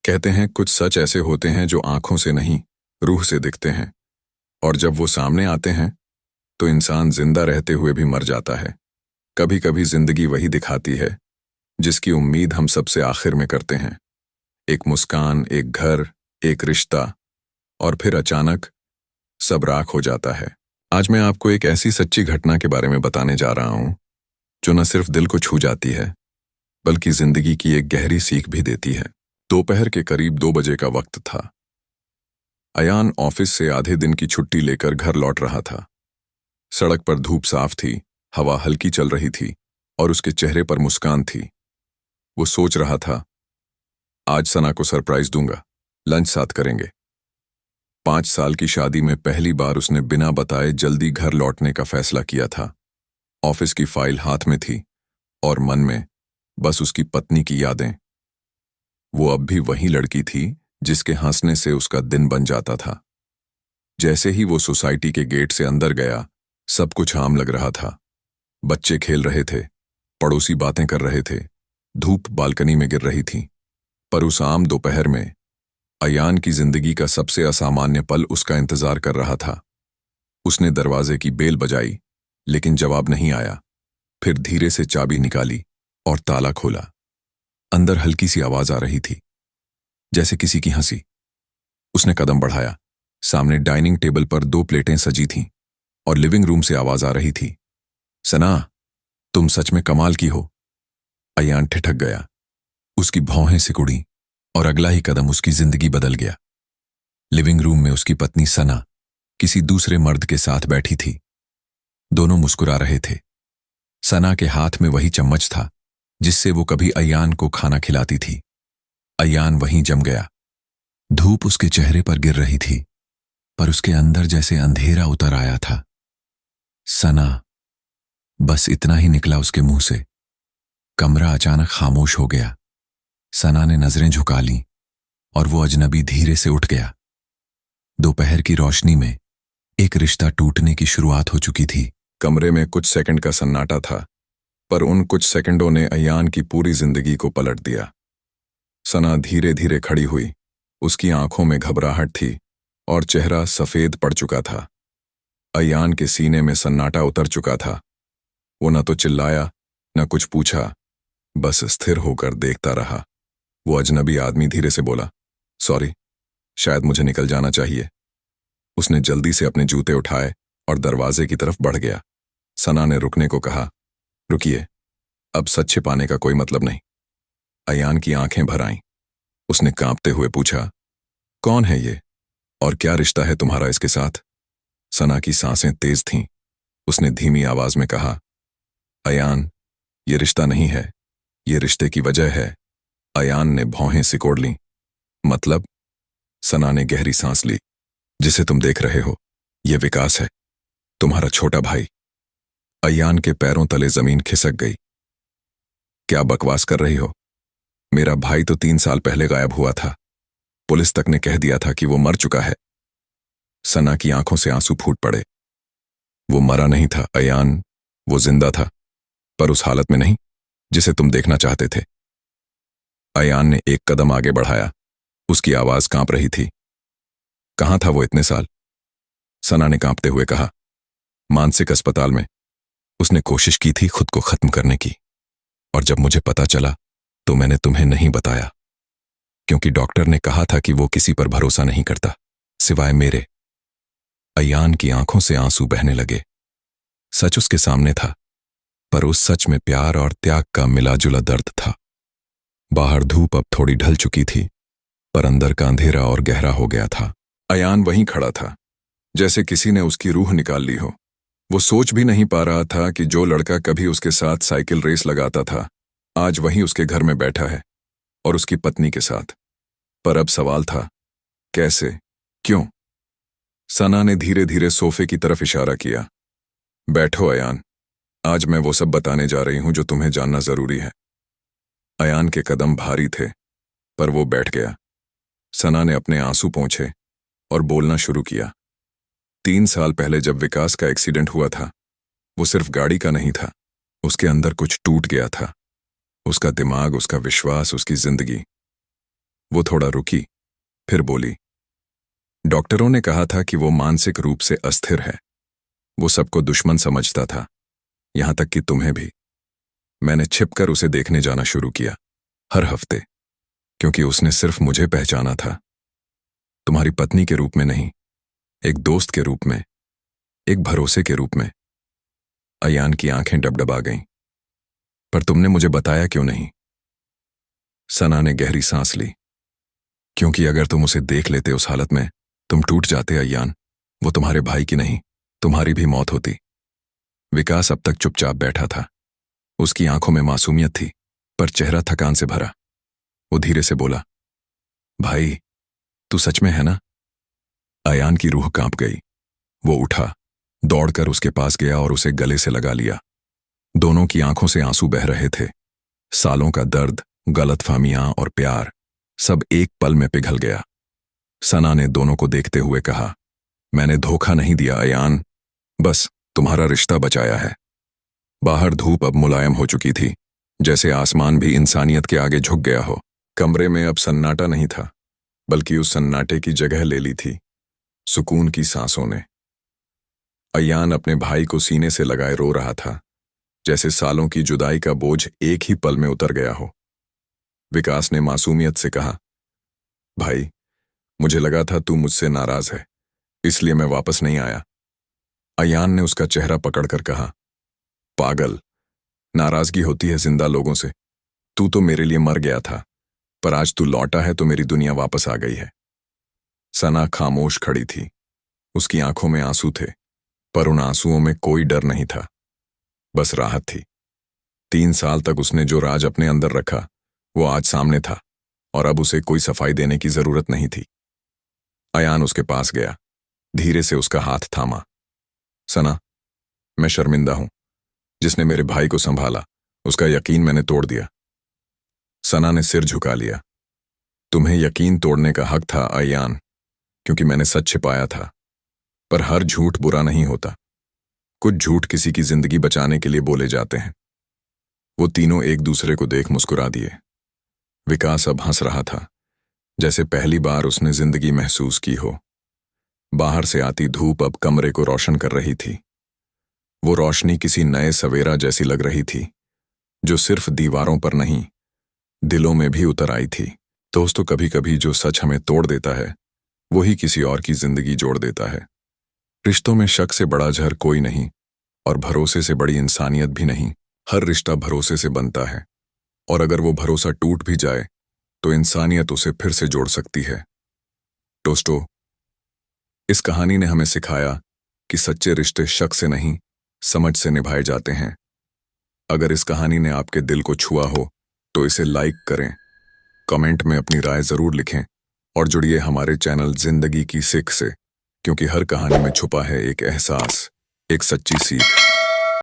कहते हैं कुछ सच ऐसे होते हैं जो आंखों से नहीं, रूह से दिखते हैं। और जब वो सामने आते हैं तो इंसान जिंदा रहते हुए भी मर जाता है। कभी कभी जिंदगी वही दिखाती है जिसकी उम्मीद हम सबसे आखिर में करते हैं। एक मुस्कान, एक घर, एक रिश्ता, और फिर अचानक सब राख हो जाता है। आज मैं आपको एक ऐसी सच्ची घटना के बारे में बताने जा रहा हूं जो न सिर्फ दिल को छू जाती है बल्कि जिंदगी की एक गहरी सीख भी देती है। दोपहर के करीब 2 बजे का वक्त था। अयान ऑफिस से आधे दिन की छुट्टी लेकर घर लौट रहा था। सड़क पर धूप साफ थी, हवा हल्की चल रही थी और उसके चेहरे पर मुस्कान थी। वो सोच रहा था, आज सना को सरप्राइज दूंगा, लंच साथ करेंगे। 5 साल की शादी में पहली बार उसने बिना बताए जल्दी घर लौटने का फैसला किया था। ऑफिस की फाइल हाथ में थी और मन में बस उसकी पत्नी की यादें। वो अब भी वही लड़की थी जिसके हंसने से उसका दिन बन जाता था। जैसे ही वो सोसाइटी के गेट से अंदर गया, सब कुछ आम लग रहा था। बच्चे खेल रहे थे, पड़ोसी बातें कर रहे थे, धूप बालकनी में गिर रही थी। पर उस आम दोपहर में अयान की जिंदगी का सबसे असामान्य पल उसका इंतजार कर रहा था। उसने दरवाजे की बेल बजाई, लेकिन जवाब नहीं आया। फिर धीरे से चाबी निकाली और ताला खोला। अंदर हल्की सी आवाज आ रही थी, जैसे किसी की हंसी। उसने कदम बढ़ाया। सामने डाइनिंग टेबल पर 2 प्लेटें सजी थीं और लिविंग रूम से आवाज आ रही थी, सना, तुम सच में कमाल की हो। अयान ठिठक गया। उसकी भौहें सिकुड़ी और अगला ही कदम उसकी जिंदगी बदल गया। लिविंग रूम में उसकी पत्नी सना किसी दूसरे मर्द के साथ बैठी थी। दोनों मुस्कुरा रहे थे। सना के हाथ में वही चम्मच था जिससे वो कभी अयान को खाना खिलाती थी। अयान वहीं जम गया। धूप उसके चेहरे पर गिर रही थी, पर उसके अंदर जैसे अंधेरा उतर आया था। सना, बस इतना ही निकला उसके मुंह से। कमरा अचानक खामोश हो गया। सना ने नजरें झुका लीं और वो अजनबी धीरे से उठ गया। दोपहर की रोशनी में एक रिश्ता टूटने की शुरुआत हो चुकी थी। कमरे में कुछ सेकंड का सन्नाटा था, पर उन कुछ सेकंडों ने अयान की पूरी जिंदगी को पलट दिया। सना धीरे धीरे खड़ी हुई। उसकी आंखों में घबराहट थी और चेहरा सफेद पड़ चुका था। अयान के सीने में सन्नाटा उतर चुका था। वो न तो चिल्लाया, न कुछ पूछा, बस स्थिर होकर देखता रहा। वो अजनबी आदमी धीरे से बोला, सॉरी, शायद मुझे निकल जाना चाहिए। उसने जल्दी से अपने जूते उठाए और दरवाजे की तरफ बढ़ गया। सना ने रुकने को कहा, रुकिए, अब सच छिपाने का कोई मतलब नहीं। अयान की आंखें भर आईं। उसने कांपते हुए पूछा, कौन है ये और क्या रिश्ता है तुम्हारा इसके साथ? सना की सांसें तेज थीं। उसने धीमी आवाज में कहा, अयान, ये रिश्ता नहीं है, ये रिश्ते की वजह है। अयान ने भौहें सिकोड़ लीं। मतलब? सना ने गहरी सांस ली। जिसे तुम देख रहे हो, ये विकास है, तुम्हारा छोटा भाई। अयान के पैरों तले जमीन खिसक गई। क्या बकवास कर रही हो? मेरा भाई तो 3 साल पहले गायब हुआ था। पुलिस तक ने कह दिया था कि वो मर चुका है। सना की आंखों से आंसू फूट पड़े। वो मरा नहीं था अयान, वो जिंदा था, पर उस हालत में नहीं जिसे तुम देखना चाहते थे। अयान ने एक कदम आगे बढ़ाया। उसकी आवाज कांप रही थी। कहां था वो इतने साल? सना ने कांपते हुए कहा, मानसिक अस्पताल में। उसने कोशिश की थी खुद को खत्म करने की, और जब मुझे पता चला तो मैंने तुम्हें नहीं बताया, क्योंकि डॉक्टर ने कहा था कि वो किसी पर भरोसा नहीं करता सिवाय मेरे। अयान की आंखों से आंसू बहने लगे। सच उसके सामने था, पर उस सच में प्यार और त्याग का मिला-जुला दर्द था। बाहर धूप अब थोड़ी ढल चुकी थी, पर अंदर का अंधेरा और गहरा हो गया था। अयान वहीं खड़ा था, जैसे किसी ने उसकी रूह निकाल ली हो। वो सोच भी नहीं पा रहा था कि जो लड़का कभी उसके साथ साइकिल रेस लगाता था, आज वहीं उसके घर में बैठा है, और उसकी पत्नी के साथ। पर अब सवाल था, कैसे, क्यों? सना ने धीरे धीरे सोफे की तरफ इशारा किया। बैठो अयान, आज मैं वो सब बताने जा रही हूं जो तुम्हें जानना जरूरी है। अयान के कदम भारी थे, पर वो बैठ गया। सना ने अपने आंसू पोंछे और बोलना शुरू किया। 3 साल पहले जब विकास का एक्सीडेंट हुआ था, वो सिर्फ गाड़ी का नहीं था, उसके अंदर कुछ टूट गया था। उसका दिमाग, उसका विश्वास, उसकी जिंदगी। वो थोड़ा रुकी, फिर बोली, डॉक्टरों ने कहा था कि वो मानसिक रूप से अस्थिर है। वो सबको दुश्मन समझता था, यहां तक कि तुम्हें भी। मैंने छिपकर उसे देखने जाना शुरू किया, हर हफ्ते, क्योंकि उसने सिर्फ मुझे पहचाना था। तुम्हारी पत्नी के रूप में नहीं, एक दोस्त के रूप में, एक भरोसे के रूप में। अयान की आंखें डबडबा गईं। पर तुमने मुझे बताया क्यों नहीं? सना ने गहरी सांस ली। क्योंकि अगर तुम उसे देख लेते उस हालत में, तुम टूट जाते अयान। वो तुम्हारे भाई की नहीं, तुम्हारी भी मौत होती। विकास अब तक चुपचाप बैठा था। उसकी आंखों में मासूमियत थी, पर चेहरा थकान से भरा। वो धीरे से बोला, भाई, तू सच में है ना? अयान की रूह कांप गई। वो उठा, दौड़कर उसके पास गया और उसे गले से लगा लिया। दोनों की आंखों से आंसू बह रहे थे। सालों का दर्द, गलतफहमियां और प्यार, सब एक पल में पिघल गया। सना ने दोनों को देखते हुए कहा, मैंने धोखा नहीं दिया अयान, बस तुम्हारा रिश्ता बचाया है। बाहर धूप अब मुलायम हो चुकी थी, जैसे आसमान भी इंसानियत के आगे झुक गया हो। कमरे में अब सन्नाटा नहीं था, बल्कि उस सन्नाटे की जगह ले ली थी सुकून की सांसों ने। अयान अपने भाई को सीने से लगाए रो रहा था, जैसे सालों की जुदाई का बोझ एक ही पल में उतर गया हो। विकास ने मासूमियत से कहा, भाई, मुझे लगा था तू मुझसे नाराज है, इसलिए मैं वापस नहीं आया। अयान ने उसका चेहरा पकड़कर कहा, पागल, नाराजगी होती है जिंदा लोगों से। तू तो मेरे लिए मर गया था, पर आज तू लौटा है तो मेरी दुनिया वापस आ गई है। सना खामोश खड़ी थी। उसकी आंखों में आंसू थे, पर उन आंसुओं में कोई डर नहीं था, बस राहत थी। 3 साल तक उसने जो राज अपने अंदर रखा, वो आज सामने था, और अब उसे कोई सफाई देने की जरूरत नहीं थी। अयान उसके पास गया, धीरे से उसका हाथ थामा। सना, मैं शर्मिंदा हूं। जिसने मेरे भाई को संभाला, उसका यकीन मैंने तोड़ दिया। सना ने सिर झुका लिया। तुम्हें यकीन तोड़ने का हक था अयान, क्योंकि मैंने सच छिपाया था। पर हर झूठ बुरा नहीं होता। कुछ झूठ किसी की जिंदगी बचाने के लिए बोले जाते हैं। वो तीनों एक दूसरे को देख मुस्कुरा दिए। विकास अब हंस रहा था, जैसे पहली बार उसने जिंदगी महसूस की हो। बाहर से आती धूप अब कमरे को रोशन कर रही थी। वो रोशनी किसी नए सवेरा जैसी लग रही थी, जो सिर्फ दीवारों पर नहीं, दिलों में भी उतर आई थी। दोस्तों, कभी कभी जो सच हमें तोड़ देता है, वही किसी और की जिंदगी जोड़ देता है। रिश्तों में शक से बड़ा जहर कोई नहीं, और भरोसे से बड़ी इंसानियत भी नहीं। हर रिश्ता भरोसे से बनता है, और अगर वो भरोसा टूट भी जाए, तो इंसानियत उसे फिर से जोड़ सकती है। दोस्तों, इस कहानी ने हमें सिखाया कि सच्चे रिश्ते शक से नहीं, समझ से निभाए जाते हैं। अगर इस कहानी ने आपके दिल को छुआ हो, तो इसे लाइक करें, कमेंट में अपनी राय जरूर लिखें, और जुड़िए हमारे चैनल जिंदगी की सीख से, क्योंकि हर कहानी में छुपा है एक एहसास, एक सच्ची सीख।